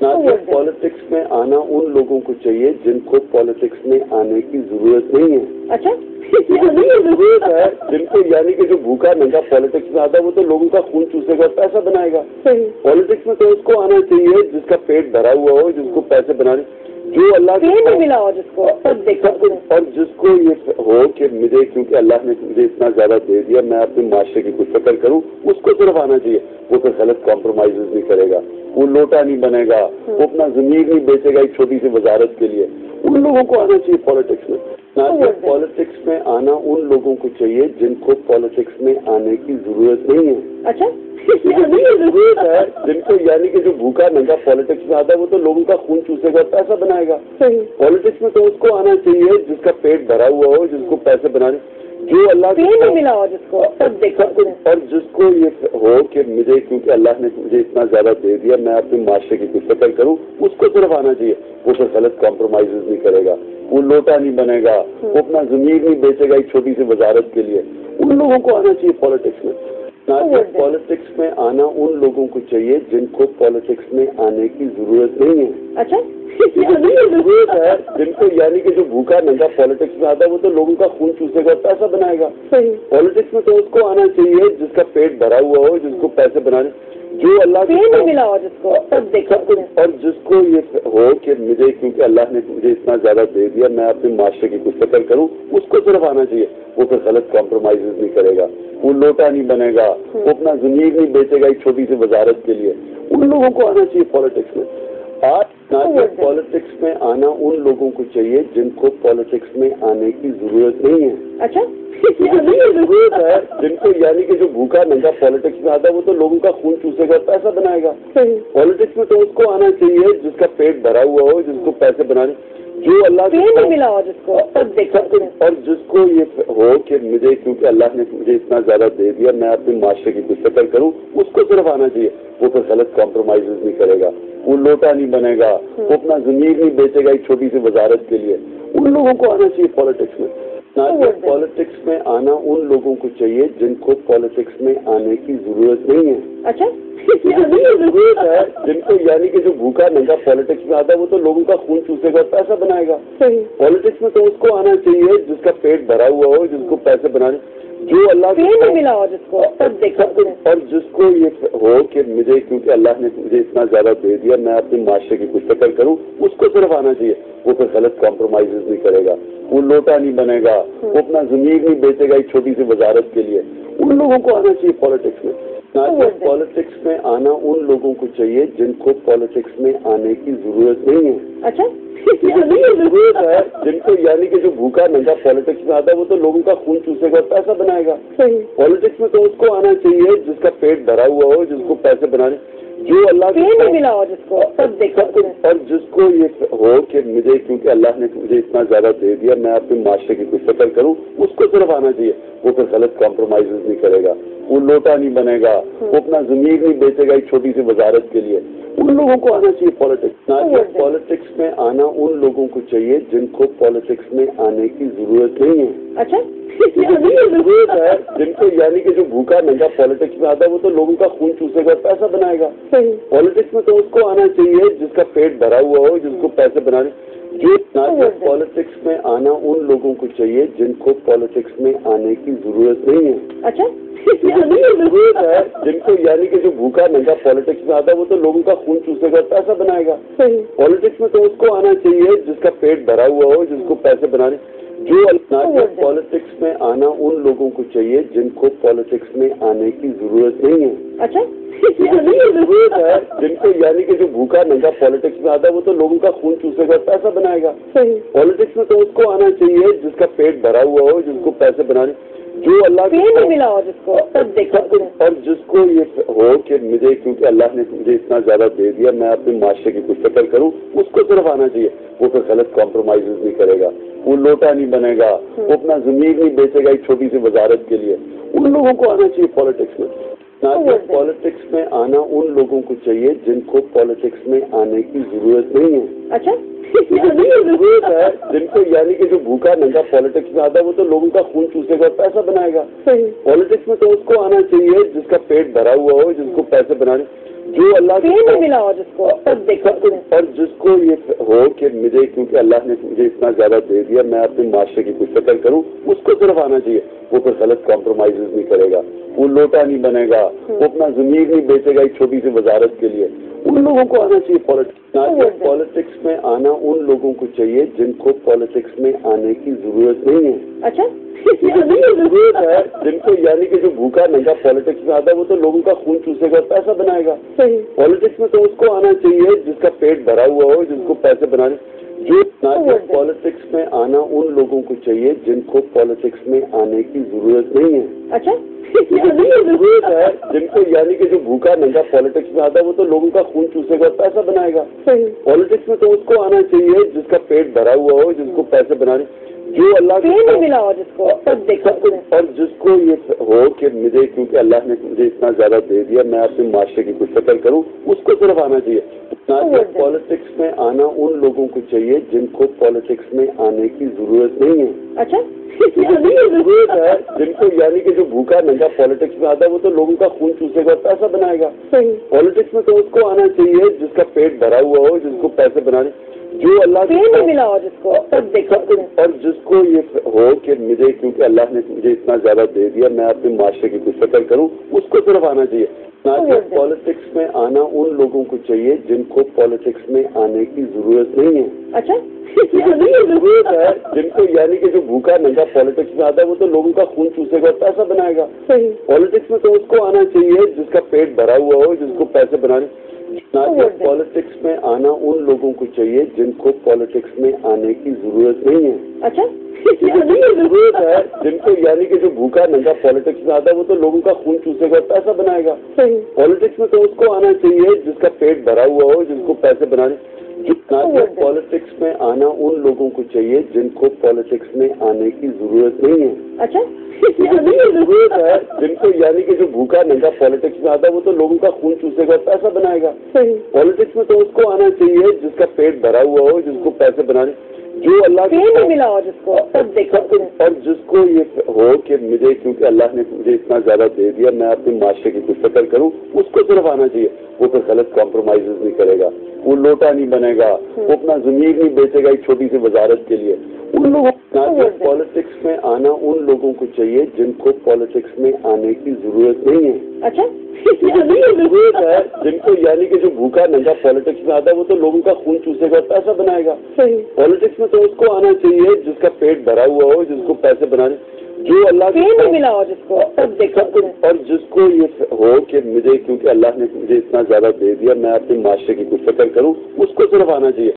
Politics में आना उन लोगों को चाहिए जिनको पॉलिटिक्स में आने की जरूरत नहीं है। अच्छा जरूरत है जिनको, यानी कि जो भूखा नंगा पॉलिटिक्स में आता है वो तो लोगों का खून चूसेगा और पैसा बनाएगा। पॉलिटिक्स में तो उसको आना चाहिए जिसका पेट भरा हुआ हो, जिसको पैसे बनाने, जो अल्लाह को मिला हो, जिसको सब देखा और जिसको ये हो कि मुझे, क्योंकि अल्लाह ने मुझे इतना ज्यादा दे दिया, मैं अपने माशरे की कुछ फिक्र करूं, उसको सिर्फ आना चाहिए। वो तो गलत कॉम्प्रोमाइज नहीं करेगा, वो लोटा नहीं बनेगा, वो अपना जमीन नहीं बेचेगा एक छोटी सी वजारत के लिए। उन लोगों को आना चाहिए पॉलिटिक्स में। पॉलिटिक्स में आना उन लोगों को चाहिए जिनको पॉलिटिक्स में आने की जरूरत नहीं है। अच्छा जरूरत है जिनको, यानी कि जो भूखा नंगा पॉलिटिक्स में आता है वो तो लोगों का खून चूसेगा और पैसा बनाएगा। पॉलिटिक्स में तो उसको आना चाहिए जिसका पेट भरा हुआ हो, जिसको पैसे बनाने, जो अल्लाह को मिला हो, जिसको सब देखा और जिसको ये हो कि मुझे, क्योंकि अल्लाह ने मुझे इतना ज्यादा दे दिया, मैं अपने माशरे की कुछ फिक्र करूं, उसको सिर्फ आना चाहिए। वो तो गलत कॉम्प्रोमाइज नहीं करेगा, वो लोटा नहीं बनेगा, वो अपना जमीन नहीं बेचेगा एक छोटी सी वजारत के लिए। उन लोगों को आना चाहिए पॉलिटिक्स में। पॉलिटिक्स में आना उन लोगों को चाहिए जिनको पॉलिटिक्स में आने की जरूरत नहीं है। अच्छा जरूरत है जिनको, यानी कि जो भूखा नंगा पॉलिटिक्स में आता है वो तो लोगों का खून चूसेगा और पैसा बनाएगा। पॉलिटिक्स में तो उसको आना चाहिए जिसका पेट भरा हुआ हो, जिसको पैसे बनाने, जो अल्लाह को मिला हो, जिसको सब देखा और जिसको ये हो कि मुझे, क्योंकि अल्लाह ने मुझे इतना ज्यादा दे दिया, मैं अपने माशरे की कुछ फिक्र करूं, उसको सिर्फ आना चाहिए। वो तो गलत कॉम्प्रोमाइज नहीं करेगा, वो लोटा नहीं बनेगा, वो अपना जमीन नहीं बेचेगा एक छोटी सी वजारत के लिए। उन लोगों को आना चाहिए पॉलिटिक्स में। आज पॉलिटिक्स में आना उन लोगों को चाहिए जिनको पॉलिटिक्स में आने की जरूरत नहीं है। अच्छा जरूरत है जिनको, यानी कि जो भूखा नंगा पॉलिटिक्स में आता है वो तो लोगों का खून चूसेगा और पैसा बनाएगा। पॉलिटिक्स में तो उसको आना चाहिए जिसका पेट भरा हुआ हो, जिसको पैसे बनाने, जो अल्लाह को मिला हो, जिसको सब देखा और जिसको ये हो कि मुझे, क्योंकि अल्लाह ने मुझे इतना ज्यादा दे दिया, मैं अपने माशरे की कुछ फिक्र करूं, उसको सिर्फ आना चाहिए। वो तो गलत कॉम्प्रोमाइज नहीं करेगा, वो लोटा नहीं बनेगा, वो अपना जमीन नहीं बेचेगा एक छोटी सी वजारत के लिए। उन लोगों को आना चाहिए पॉलिटिक्स में। पॉलिटिक्स में आना उन लोगों को चाहिए जिनको पॉलिटिक्स में आने की जरूरत नहीं है। अच्छा जरूरत है जिनको, यानी कि जो भूखा नंगा पॉलिटिक्स में आता है वो तो लोगों का खून चूसेगा और पैसा बनाएगा। पॉलिटिक्स में तो उसको आना चाहिए जिसका पेट भरा हुआ हो, जिसको पैसे बनाने, जो अल्लाह को मिला हो, जिसको सब देखा और जिसको ये हो कि मुझे, क्योंकि अल्लाह ने मुझे इतना ज्यादा दे दिया, मैं अपने माशरे की कुछ फिक्र करूं, उसको सिर्फ आना चाहिए। वो तो गलत कॉम्प्रोमाइज नहीं करेगा, वो लोटा नहीं बनेगा, वो अपना जमीन नहीं बेचेगा एक छोटी सी वजारत के लिए। उन लोगों को आना चाहिए पॉलिटिक्स में। पॉलिटिक्स में आना उन लोगों को चाहिए जिनको पॉलिटिक्स में आने की जरूरत नहीं है। अच्छा जरूरत है जिनको, यानी कि जो भूखा नंगा पॉलिटिक्स में आता है वो तो लोगों का खून चूसेगा और पैसा बनाएगा। पॉलिटिक्स में तो उसको आना चाहिए जिसका पेट भरा हुआ हो, जिसको पैसे बनाने, जो अल्लाह को मिला हो, जिसको सब देखा और जिसको ये हो कि मुझे, क्योंकि अल्लाह ने मुझे इतना ज्यादा दे दिया, मैं अपने माशरे की कुछ फिक्र करूं, उसको सिर्फ आना चाहिए। वो तो गलत कॉम्प्रोमाइज नहीं करेगा, वो लोटा नहीं बनेगा, वो अपना जमीन नहीं बेचेगा एक छोटी सी वजारत के लिए। उन लोगों को आना चाहिए पॉलिटिक्स। पॉलिटिक्स में आना उन लोगों को चाहिए जिनको पॉलिटिक्स में आने की जरूरत नहीं है। अच्छा जरूरत है जिनको, यानी कि जो भूखा नंगा पॉलिटिक्स में आता है वो तो लोगों का खून चूसेगा और पैसा बनाएगा। पॉलिटिक्स में तो उसको आना चाहिए जिसका पेट भरा हुआ हो, जिसको पैसे बनाने, जो पॉलिटिक्स में आना उन लोगों को चाहिए जिनको पॉलिटिक्स में आने की जरूरत नहीं है। अच्छा जरूरत है जिनको, यानी कि जो भूखा नंगा पॉलिटिक्स में आता है वो तो लोगों का खून चूसेगा और पैसा बनाएगा। पॉलिटिक्स में तो उसको आना चाहिए जिसका पेट भरा हुआ हो, जिसको पैसे बनाने, जो पॉलिटिक्स में आना उन लोगों को चाहिए जिनको पॉलिटिक्स में आने की जरूरत नहीं है। अच्छा जरूरत है जिनको, यानी कि जो भूखा नंगा पॉलिटिक्स में आता है वो तो लोगों का खून चूसेगा और पैसा बनाएगा। पॉलिटिक्स में तो उसको आना चाहिए जिसका पेट भरा हुआ हो, जिसको पैसे बनाने, जो अल्लाह को मिला हो, जिसको सब देखा और जिसको ये हो कि मुझे, क्योंकि अल्लाह ने मुझे इतना ज्यादा दे दिया, मैं अपने माशरे की कुछ फिक्र करूं, उसको सिर्फ आना चाहिए। वो तो गलत कॉम्प्रोमाइज नहीं करेगा, वो लोटा नहीं बनेगा, वो अपना जमीन नहीं बेचेगा एक छोटी सी वजारत के लिए। उन लोगों को आना चाहिए पॉलिटिक्स में। पॉलिटिक्स में आना उन लोगों को चाहिए जिनको पॉलिटिक्स में आने की जरूरत नहीं है। अच्छा ضرورت ہے جن کو یعنی کہ جو بھوکا ننگا پالیٹکس میں آتا ہے وہ تو لوگوں کا خون چوسے گا اور پیسہ بنائے گا. پالیٹکس میں تو اس کو آنا چاہیے جس کا پیٹ بھرا ہوا ہو, جس کو پیسے بنانے, جو اللہ نہیں ملا ہو جس کو سب دیکھو, اور جس کو یہ ہو کہ مجھے کیونکہ اللہ نے مجھے اتنا زیادہ دے دیا میں اپنے معاشرے کی کچھ فکر کروں, اس کو صرف آنا چاہیے. وہ پھر غلط کمپرومائزز نہیں کرے گا, وہ لوٹا نہیں بنے گا, وہ اپنا ضمیر نہیں بیچے گا ایک چھوٹی سی وزارت کے لیے. ان لوگوں کو آنا چاہیے پالیٹکس. پالیٹکس میں آنا ان لوگوں کو چاہیے جن کو پالیٹکس میں آنے کی ضرورت نہیں ہے. اچھا ضرورت ہے جن کو یعنی کہ جو بھوکا ننگا پالیٹکس میں آتا ہے وہ تو لوگوں کا خون چوسے گا اور پیسہ بنائے گا. پالیٹکس میں تو اس کو آنا چاہیے جس کا پیٹ بھرا ہوا ہو, جس کو پیسے بنانے. جو پالیٹکس میں آنا ان لوگوں کو چاہیے جن کو پالیٹکس میں آنے کی ضرورت نہیں ہے. اچھا ضرورت ہے جن کو یعنی کہ جو بھوکا ننگا پالیٹکس میں آتا ہے وہ تو لوگوں کا خون چوسے گا اور پیسہ بنائے گا. پالیٹکس میں تو اس کو آنا چاہیے جس کا پیٹ بھرا ہوا ہو, جس کو پیسے بنانے, جو اللہ نہیں ملا ہو جس کو سب دیکھو, اور جس کو یہ ہو کہ مجھے کیونکہ اللہ نے مجھے اتنا زیادہ دے دیا میں اپنے معاشرے کی کچھ فکر کروں, اس کو صرف آنا چاہیے. پالیٹکس میں آنا ان لوگوں کو چاہیے جن کو پالیٹکس میں آنے کی ضرورت نہیں ہے. اچھا ضرورت ہے جن کو یعنی کہ جو بھوکا ننگا پالیٹکس میں آتا ہے وہ تو لوگوں کا خون چوسے گا اور پیسہ بنائے گا. پالیٹکس میں تو اس کو آنا چاہیے جس کا پیٹ بھرا ہوا ہو, جس کو پیسے بنانے, جو اللہ نہیں ملا ہو جس کو سب دیکھو, اور جس کو یہ ہو کہ مجھے کیونکہ اللہ نے مجھے اتنا زیادہ دے دیا میں اپنے معاشرے کی کچھ فکر کروں, اس کو صرف آنا چاہیے. پالیٹکس میں آنا ان لوگوں کو چاہیے جن کو پالیٹکس میں آنے کی ضرورت نہیں ہے. اچھا ضرورت ہے جن کو یعنی کہ جو بھوکا ننگا پالیٹکس میں آتا ہے وہ تو لوگوں کا خون چوسے گا اور پیسہ بنائے گا. پالیٹکس میں تو اس کو آنا چاہیے جس کا پیٹ بھرا ہوا ہو, جس کو پیسے بنانے. پالیٹکس میں آنا ان لوگوں کو چاہیے جن کو پالیٹکس میں آنے کی ضرورت نہیں ہے. اچھا ضرورت ہے جن کو یعنی کہ جو بھوکا ننگا پالیٹکس میں آتا ہے وہ تو لوگوں کا خون چوسے گا اور پیسہ بنائے گا. پالیٹکس میں تو اس کو آنا چاہیے جس کا پیٹ بھرا ہوا ہو, جس کو پیسے بنانے. پالیٹکس میں آنا ان لوگوں کو چاہیے جن کو پالیٹکس میں آنے کی ضرورت نہیں ہے. اچھا ضرورت ہے جن کو یعنی کہ جو بھوکا ننگا پالیٹکس میں آتا ہے وہ تو لوگوں کا خون چوسے گا اور پیسہ بنائے گا. پالیٹکس میں تو اس کو آنا چاہیے جس کا پیٹ بھرا ہوا ہو, جس کو پیسے بنانے, جو اللہ نہیں ملا ہو جس کو سب دیکھو, اور جس کو یہ ہو کہ مجھے کیونکہ اللہ نے مجھے اتنا زیادہ دے دیا میں اپنے معاشرے کی کچھ فکر کروں, اس کو صرف آنا چاہیے. وہ پھر غلط کمپرومائزز نہیں کرے گا, وہ لوٹا نہیں بنے گا, وہ اپنا ضمیر نہیں بیچے گا ایک چھوٹی سی وزارت کے لیے. ان لوگوں پالیٹکس میں آنا ان لوگوں کو چاہیے جن کو پالیٹکس میں آنے کی ضرورت نہیں ہے. اچھا ضرورت ہے جن کو یعنی کہ جو بھوکا ننگا پالیٹکس میں آتا ہے وہ تو لوگوں کا خون چوسے گا اور پیسہ بنائے گا. پالیٹکس میں تو اس کو آنا چاہیے جس کا پیٹ بھرا ہوا ہو, جس کو پیسے بنانے, جو اللہ نہیں ملا ہو جس کو سب دیکھو, اور جس کو یہ ہو کہ مجھے کیونکہ اللہ نے مجھے اتنا زیادہ دے دیا میں اپنے معاشرے کی کچھ فکر کروں, اس کو صرف آنا چاہیے.